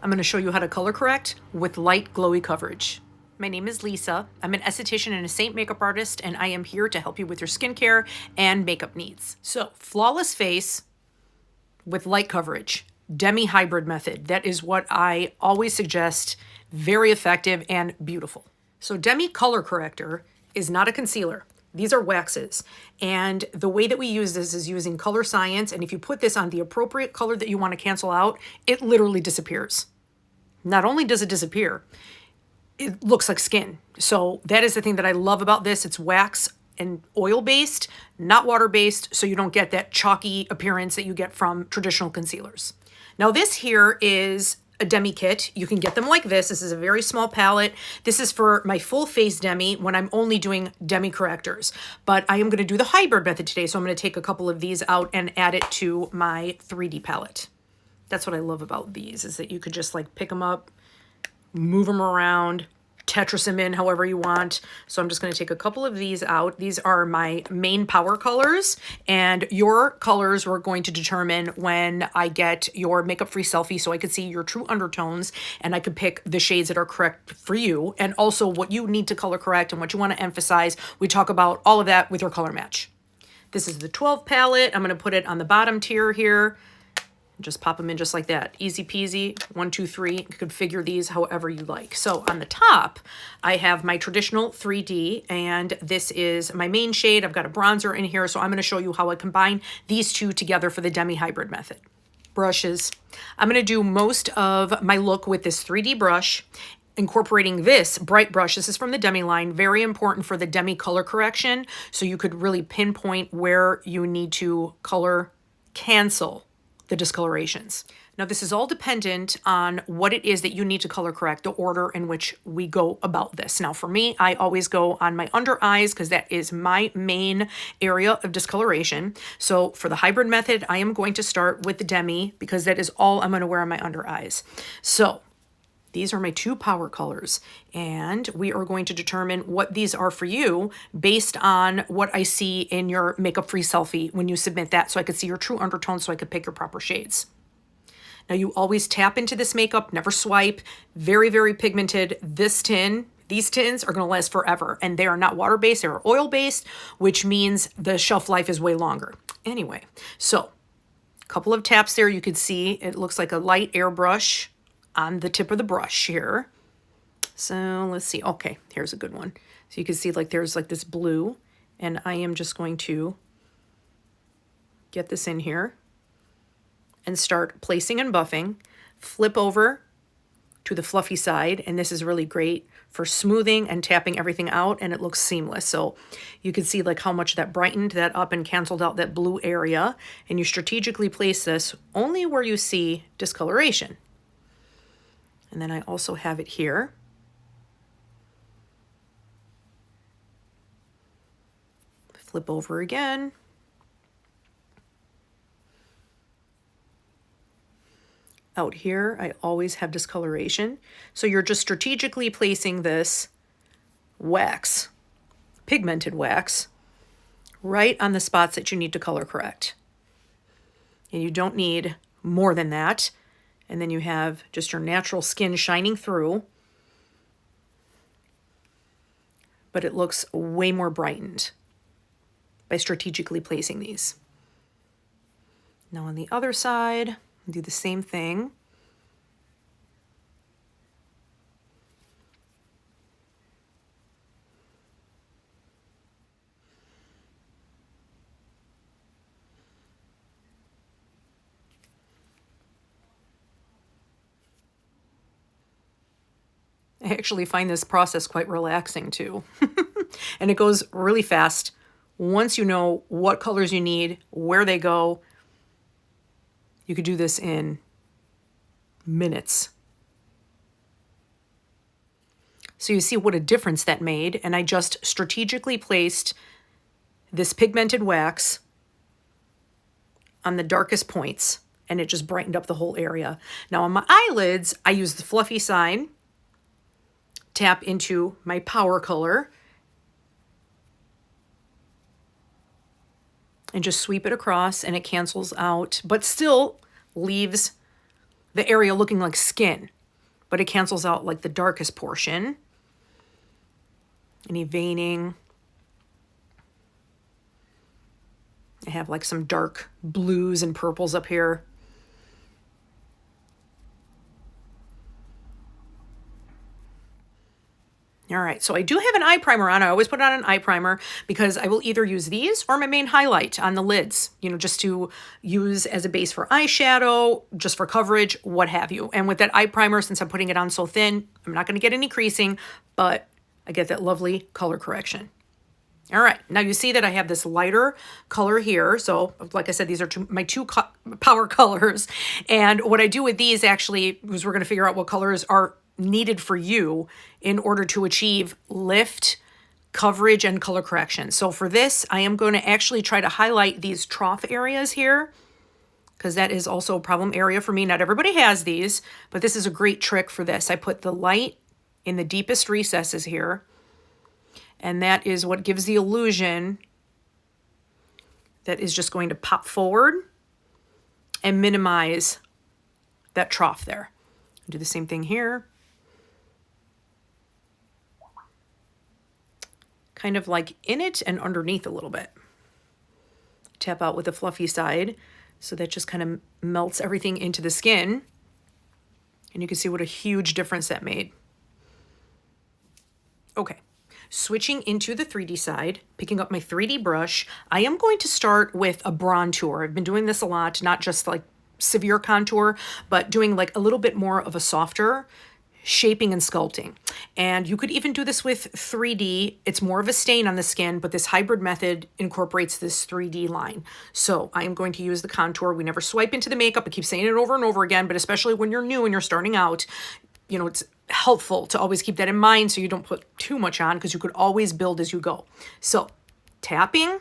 I'm going to show you how to color correct with light glowy coverage. My name is Lisa. I'm an esthetician and a Seint makeup artist, and I am here to help you with your skincare and makeup needs. So, flawless face with light coverage. Demi Hybrid method. That is what I always suggest. Very effective and beautiful. So Demi Color Corrector is not a concealer. These are waxes. And the way that we use this is using color science. And if you put this on the appropriate color that you want to cancel out, it literally disappears. Not only does it disappear, it looks like skin. So that is the thing that I love about this. It's wax and oil-based, not water-based, so you don't get that chalky appearance that you get from traditional concealers. Now this here is a Demi kit. You can get them like this. This is a very small palette. This is for my full face Demi when I'm only doing Demi correctors. But I am going to do the hybrid method today, so I'm going to take a couple of these out and add it to my 3D palette. That's what I love about these, is that you could just like pick them up, move them around, Tetris them in however you want. So I'm just going to take a couple of these out. These are my main power colors, and your colors we're going to determine when I get your makeup-free selfie so I could see your true undertones and I could pick the shades that are correct for you, and also what you need to color correct and what you want to emphasize. We talk about all of that with your color match. This is the 12 palette. I'm going to put it on the bottom tier here. Just pop them in just like that. Easy peasy. 1, 2, 3. You could figure these however you like. So on the top, I have my traditional 3D, and this is my main shade. I've got a bronzer in here, so I'm going to show you how I combine these two together for the Demi Hybrid method. Brushes. I'm going to do most of my look with this 3D brush, incorporating this bright brush. This is from the Demi line. Very important for the Demi color correction, so you could really pinpoint where you need to color cancel the discolorations. Now this is all dependent on what it is that you need to color correct, the order in which we go about this. Now for me, I always go on my under eyes because that is my main area of discoloration. So for the hybrid method, I am going to start with the Demi because that is all I'm going to wear on my under eyes. So these are my two power colors, and we are going to determine what these are for you based on what I see in your makeup-free selfie when you submit that, so I could see your true undertones so I could pick your proper shades. Now you always tap into this makeup, never swipe. Very, very pigmented. These tins are going to last forever, and they are not water-based, they are oil-based, which means the shelf life is way longer. Anyway, so a couple of taps there. You could see it looks like a light airbrush on the tip of the brush here. So let's see. Okay, here's a good one. So you can see like there's like this blue, and I am just going to get this in here and start placing and buffing. Flip over to the fluffy side, and this is really great for smoothing and tapping everything out, and it looks seamless. So you can see like how much that brightened that up and canceled out that blue area, and you strategically place this only where you see discoloration. And then I also have it here. Flip over again. Out here, I always have discoloration. So you're just strategically placing this wax, pigmented wax, right on the spots that you need to color correct. And you don't need more than that. And then you have just your natural skin shining through, but it looks way more brightened by strategically placing these. Now on the other side, do the same thing. I actually find this process quite relaxing too. And it goes really fast. Once you know what colors you need, where they go, you could do this in minutes. So you see what a difference that made. And I just strategically placed this pigmented wax on the darkest points, and it just brightened up the whole area. Now on my eyelids, I use the fluffy side, tap into my power color, and just sweep it across, and it cancels out, but still leaves the area looking like skin. but it cancels out like the darkest portion. Any veining. I have like some dark blues and purples up here. All right, so I do have an eye primer on. I always put on an eye primer because I will either use these or my main highlight on the lids, you know, just to use as a base for eyeshadow, just for coverage, what have you. And with that eye primer, since I'm putting it on so thin, I'm not gonna get any creasing, but I get that lovely color correction. All right, now you see that I have this lighter color here. So like I said, these are my two power colors. And what I do with these actually is we're gonna figure out what colors are needed for you in order to achieve lift, coverage, and color correction. So for this, I am going to actually try to highlight these trough areas here because that is also a problem area for me. Not everybody has these, but this is a great trick for this. I put the light in the deepest recesses here, and that is what gives the illusion that is just going to pop forward and minimize that trough there. Do the same thing here. Kind of like in it and underneath a little bit. Tap out with the fluffy side so that just kind of melts everything into the skin. And you can see what a huge difference that made. Okay, switching into the 3D side, picking up my 3D brush, I am going to start with a bronzer. I've been doing this a lot, not just like severe contour, but doing like a little bit more of a softer shaping and sculpting. And you could even do this with 3D. It's more of a stain on the skin, but this hybrid method incorporates this 3D line. So I am going to use the contour. We never swipe into the makeup. I keep saying it over and over again, but especially when you're new and you're starting out, you know, it's helpful to always keep that in mind so you don't put too much on because you could always build as you go. So tapping,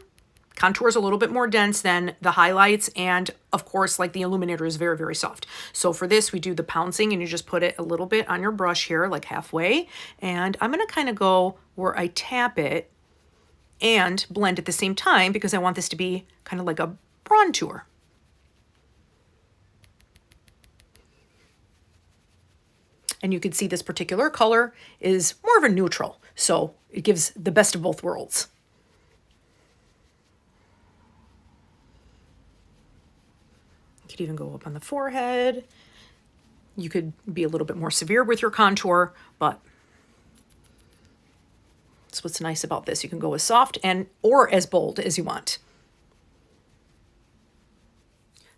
contour is a little bit more dense than the highlights, and of course, like the Illuminator is very, very soft. So for this, we do the pouncing, and you just put it a little bit on your brush here, like halfway, and I'm gonna kind of go where I tap it and blend at the same time because I want this to be kind of like a bronzer. And you can see this particular color is more of a neutral, so it gives the best of both worlds. You could even go up on the forehead. You could be a little bit more severe with your contour, but that's what's nice about this. You can go as soft and or as bold as you want.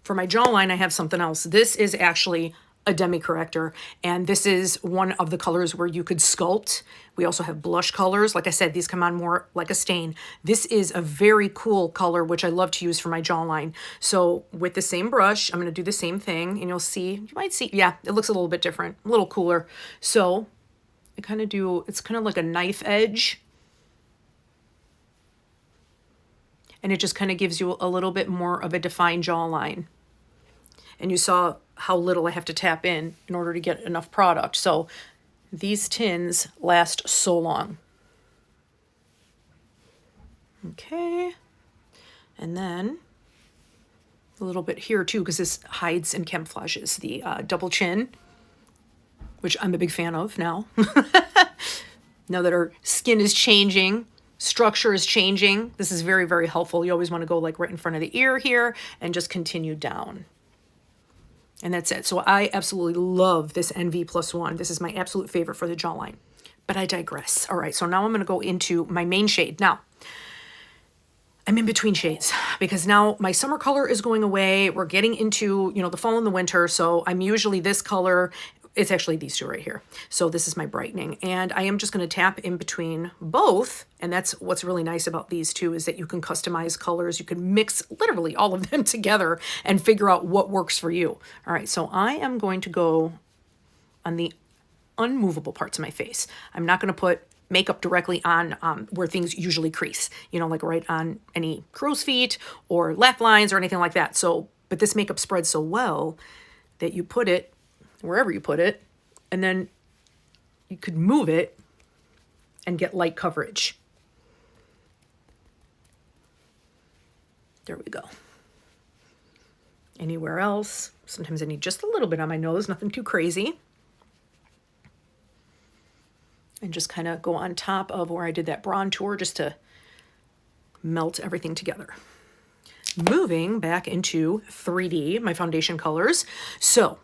For my jawline, I have something else. This is actually a demi corrector, and this is one of the colors where you could sculpt. We also have blush colors. Like I said, these come on more like a stain. This is a very cool color, which I love to use for my jawline. So with the same brush, I'm going to do the same thing, and you'll see, you might see, yeah, it looks a little bit different, a little cooler. So I kind of do, it's kind of like a knife edge, and it just kind of gives you a little bit more of a defined jawline. And you saw how little I have to tap in order to get enough product. So these tins last so long. Okay. And then a little bit here too, because this hides and camouflages the double chin, which I'm a big fan of now. Now that our skin is changing, structure is changing, this is very, very helpful. You always want to go like right in front of the ear here and just continue down. And that's it. So I absolutely love this NV+1. This is my absolute favorite for the jawline. But I digress. All right, so now I'm going to go into my main shade. Now, I'm in between shades because now my summer color is going away. We're getting into, you know, the fall and the winter. So I'm usually this color. It's actually these two right here. So this is my brightening. And I am just going to tap in between both. And that's what's really nice about these two is that you can customize colors. You can mix literally all of them together and figure out what works for you. All right, so I am going to go on the unmovable parts of my face. I'm not going to put makeup directly on where things usually crease, you know, like right on any crow's feet or laugh lines or anything like that. So, but this makeup spreads so well that you put it wherever you put it, and then you could move it and get light coverage. There we go. Anywhere else? Sometimes I need just a little bit on my nose, nothing too crazy. and just kind of go on top of where I did that bronzer just to melt everything together. Moving back into 3D, my foundation colors. So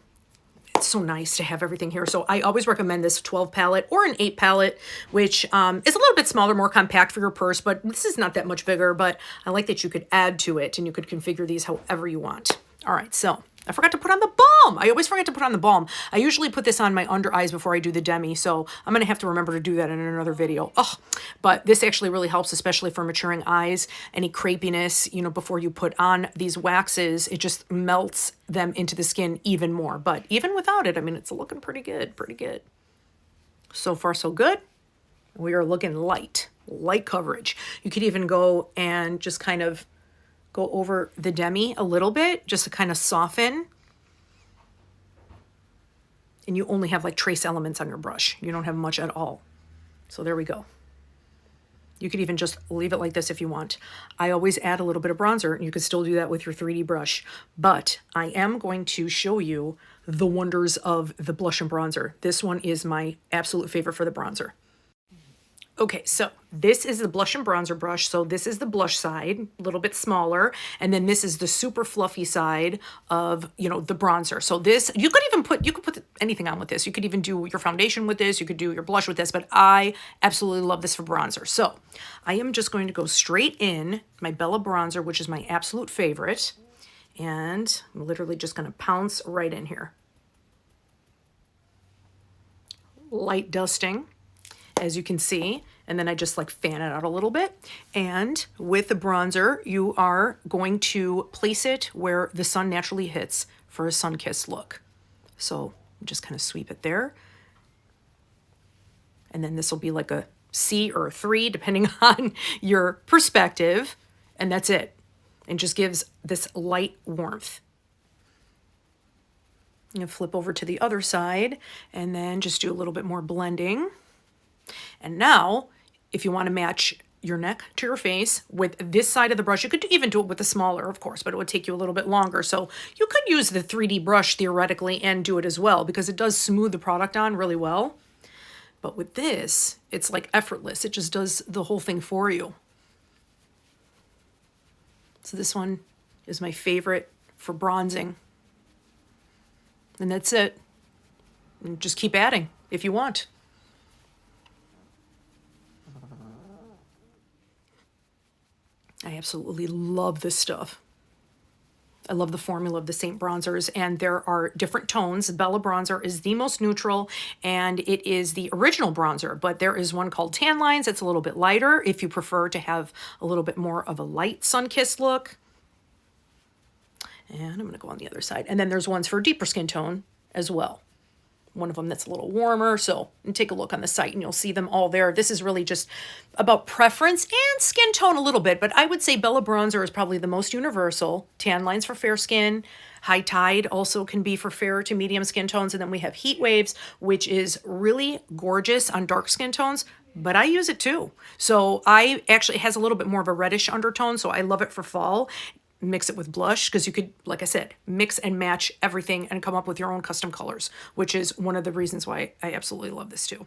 it's so nice to have everything here. So I always recommend this 12 palette or an 8 palette, which is a little bit smaller, more compact for your purse, but this is not that much bigger, but I like that you could add to it and you could configure these however you want. All right, so I forgot to put on the balm. I always forget to put on the balm. I usually put this on my under eyes before I do the Demi, so I'm going to have to remember to do that in another video. Oh, but this actually really helps, especially for maturing eyes, any crepiness, you know, before you put on these waxes, it just melts them into the skin even more. But even without it, I mean, it's looking pretty good, pretty good. So far, so good. We are looking light coverage. You could even go and just kind of go over the Demi a little bit just to kind of soften. And you only have like trace elements on your brush. You don't have much at all. So there we go. You could even just leave it like this if you want. I always add a little bit of bronzer, and you could still do that with your 3D brush. But I am going to show you the wonders of the blush and bronzer. This one is my absolute favorite for the bronzer. Okay, so this is the blush and bronzer brush. So this is the blush side, a little bit smaller. And then this is the super fluffy side of, you know, the bronzer. So this, you could put anything on with this. You could even do your foundation with this. You could do your blush with this, but I absolutely love this for bronzer. So I am just going to go straight in my Bella bronzer, which is my absolute favorite. And I'm literally just going to pounce right in here. Light dusting, as you can see, and then I just like fan it out a little bit. And with the bronzer, you are going to place it where the sun naturally hits for a sun-kissed look. So just kind of sweep it there. And then this will be like a C or a 3, depending on your perspective. And that's it. And just gives this light warmth. You flip over to the other side and then just do a little bit more blending. And now, if you want to match your neck to your face with this side of the brush, you could even do it with the smaller, of course, but it would take you a little bit longer. So you could use the 3D brush theoretically and do it as well, because it does smooth the product on really well. But with this, it's like effortless. It just does the whole thing for you. So this one is my favorite for bronzing. And that's it. And just keep adding if you want. I absolutely love this stuff. I love the formula of the Seint bronzers, and there are different tones. Bella bronzer is the most neutral, and it is the original bronzer, but there is one called Tan Lines. It's a little bit lighter if you prefer to have a little bit more of a light sun-kissed look. And I'm going to go on the other side. And then there's ones for deeper skin tone as well. One of them that's a little warmer. So take a look on the site and you'll see them all there. This is really just about preference and skin tone a little bit, but I would say Bella bronzer is probably the most universal. Tan Lines for fair skin. High Tide also can be for fair to medium skin tones. And then we have Heat Waves, which is really gorgeous on dark skin tones, but I use it too. So it has a little bit more of a reddish undertone. So I love it for fall. Mix it with blush, because you could, like I said, mix and match everything and come up with your own custom colors, which is one of the reasons why I absolutely love this too.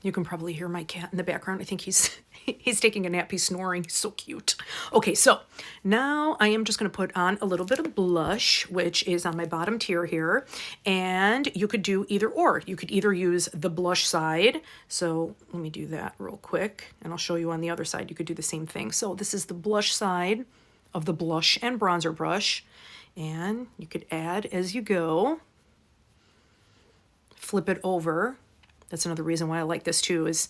You can probably hear my cat in the background. I think he's taking a nap. He's snoring. He's so cute. Okay, so now I am just going to put on a little bit of blush, which is on my bottom tier here. And you could do either or. You could either use the blush side. So let me do that real quick, and I'll show you on the other side. You could do the same thing. So this is the blush side of the blush and bronzer brush, and you could add as you go. Flip it over. That's another reason why I like this too, is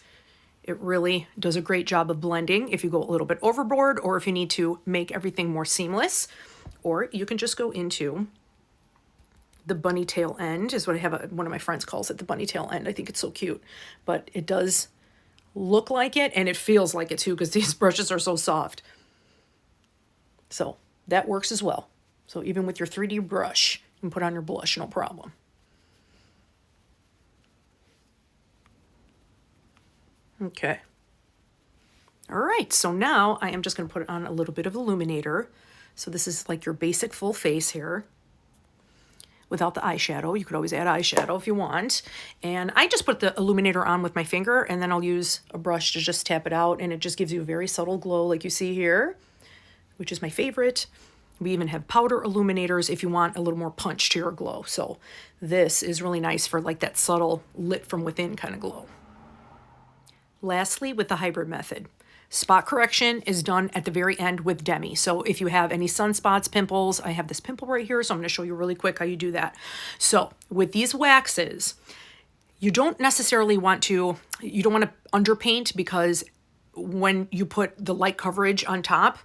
it really does a great job of blending if you go a little bit overboard, or if you need to make everything more seamless. Or you can just go into the bunny tail end, is what I have one of my friends calls it, the bunny tail end. I think it's so cute, but it does look like it, and it feels like it too, because these brushes are so soft. So that works as well. So even with your 3D brush, you can put on your blush, no problem. Okay. All right, so now I am just going to put on a little bit of Illuminator. So this is like your basic full face here. without the eyeshadow. You could always add eyeshadow if you want. And I just put the illuminator on with my finger, and then I'll use a brush to just tap it out, and it just gives you a very subtle glow like you see here, which is my favorite. We even have powder illuminators if you want a little more punch to your glow. So this is really nice for like that subtle lit from within kind of glow. Lastly, with the hybrid method, spot correction is done at the very end with Demi. So if you have any sunspots, pimples, I have this pimple right here, so I'm going to show you really quick how you do that. So with these waxes, you don't necessarily want to, you don't want to underpaint, because when you put the light coverage on top,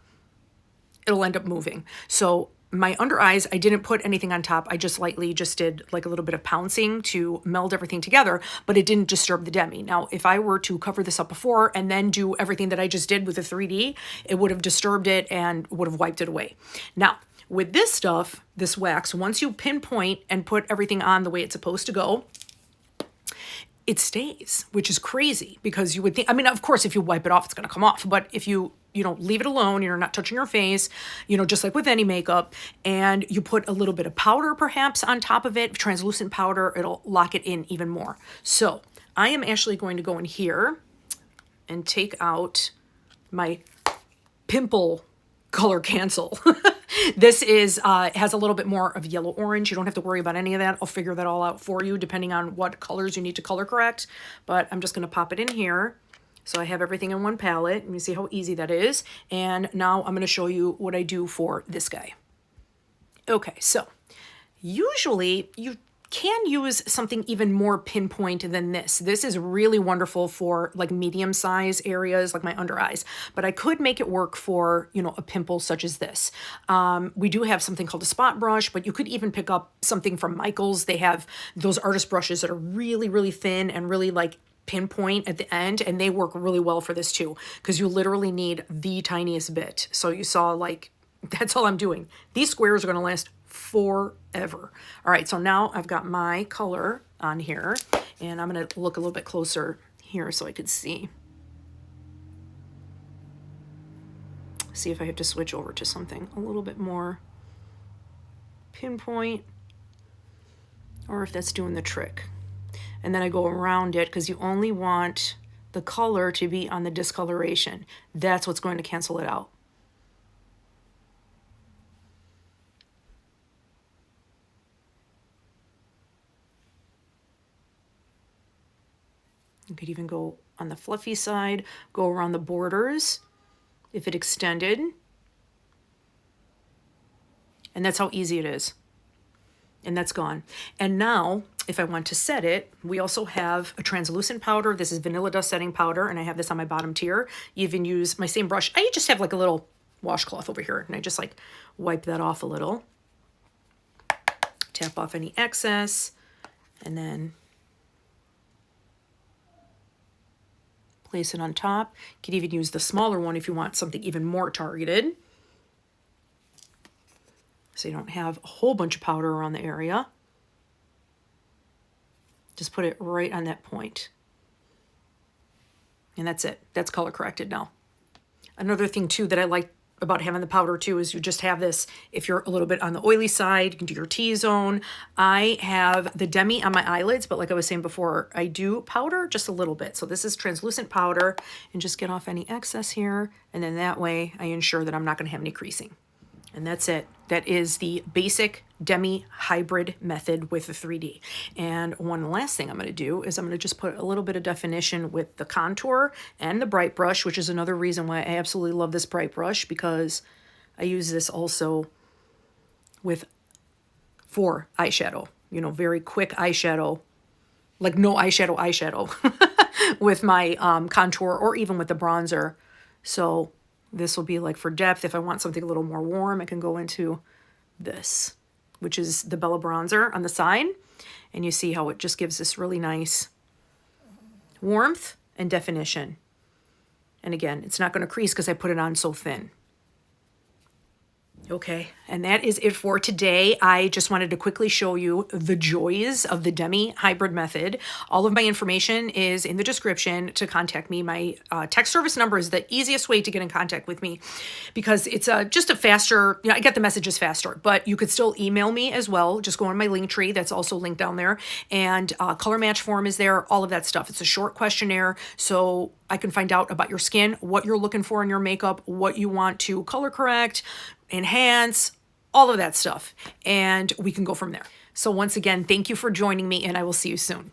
it'll end up moving. So my under eyes, I didn't put anything on top. I just lightly just did like a little bit of pouncing to meld everything together, but it didn't disturb the Demi. Now, if I were to cover this up before and then do everything that I just did with the 3D, it would have disturbed it and would have wiped it away. Now, with this stuff, this wax, once you pinpoint and put everything on the way it's supposed to go, it stays, which is crazy, because you would think, I mean, of course, if you wipe it off, it's going to come off. But if you leave it alone, you're not touching your face, just like with any makeup, and you put a little bit of powder perhaps on top of it, translucent powder, it'll lock it in even more. So I am actually going to go in here and take out my pimple color cancel. This is has a little bit more of yellow orange. You don't have to worry about any of that. I'll figure that all out for you depending on what colors you need to color correct. But I'm just going to pop it in here. So I have everything in one palette. And you see how easy that is. And now I'm going to show you what I do for this guy. Okay, so usually you can use something even more pinpoint than this. This is really wonderful for like medium size areas like my under eyes, but I could make it work for, a pimple such as this. We do have something called a spot brush, but you could even pick up something from Michael's. They have those artist brushes that are really, really thin and really like pinpoint at the end, and they work really well for this too, because you literally need the tiniest bit. So you saw, like, that's all I'm doing. These squares are going to last forever. All right, so now I've got my color on here, and I'm going to look a little bit closer here so I could see if I have to switch over to something a little bit more pinpoint, or if that's doing the trick. And then I go around it, because you only want the color to be on the discoloration. That's what's going to cancel it out. You could even go on the fluffy side, go around the borders if it extended. And that's how easy it is. And that's gone. And now, if I want to set it, we also have a translucent powder. This is vanilla dust setting powder, and I have this on my bottom tier. You even use my same brush. I just have like a little washcloth over here, and I just like wipe that off a little. Tap off any excess, and then place it on top. You could even use the smaller one if you want something even more targeted, so you don't have a whole bunch of powder around the area. Just put it right on that point. And that's it. That's color corrected now. Another thing too that I like about having the powder too is you just have this, if you're a little bit on the oily side, you can do your T-zone. I have the Demi on my eyelids, but like I was saying before, I do powder just a little bit. So this is translucent powder, and just get off any excess here. And then that way I ensure that I'm not gonna have any creasing. And that's it. That is the basic Demi Hybrid method with the 3D. And one last thing I'm going to do is I'm going to just put a little bit of definition with the contour and the bright brush, which is another reason why I absolutely love this bright brush, because I use this also for eyeshadow, very quick eyeshadow, like no eyeshadow with my contour, or even with the bronzer. So this will be like for depth. If I want something a little more warm, I can go into this, which is the Bella bronzer on the side. And you see how it just gives this really nice warmth and definition. And again, it's not going to crease because I put it on so thin. Okay, and that is it for today. I just wanted to quickly show you the joys of the Demi Hybrid method. All of my information is in the description to contact me. My text service number is the easiest way to get in contact with me because it's just a faster, I get the messages faster, but you could still email me as well. Just go on my link tree. That's also linked down there. And color match form is there, all of that stuff. It's a short questionnaire, so I can find out about your skin, what you're looking for in your makeup, what you want to color correct, enhance, all of that stuff. And we can go from there. So once again, thank you for joining me, and I will see you soon.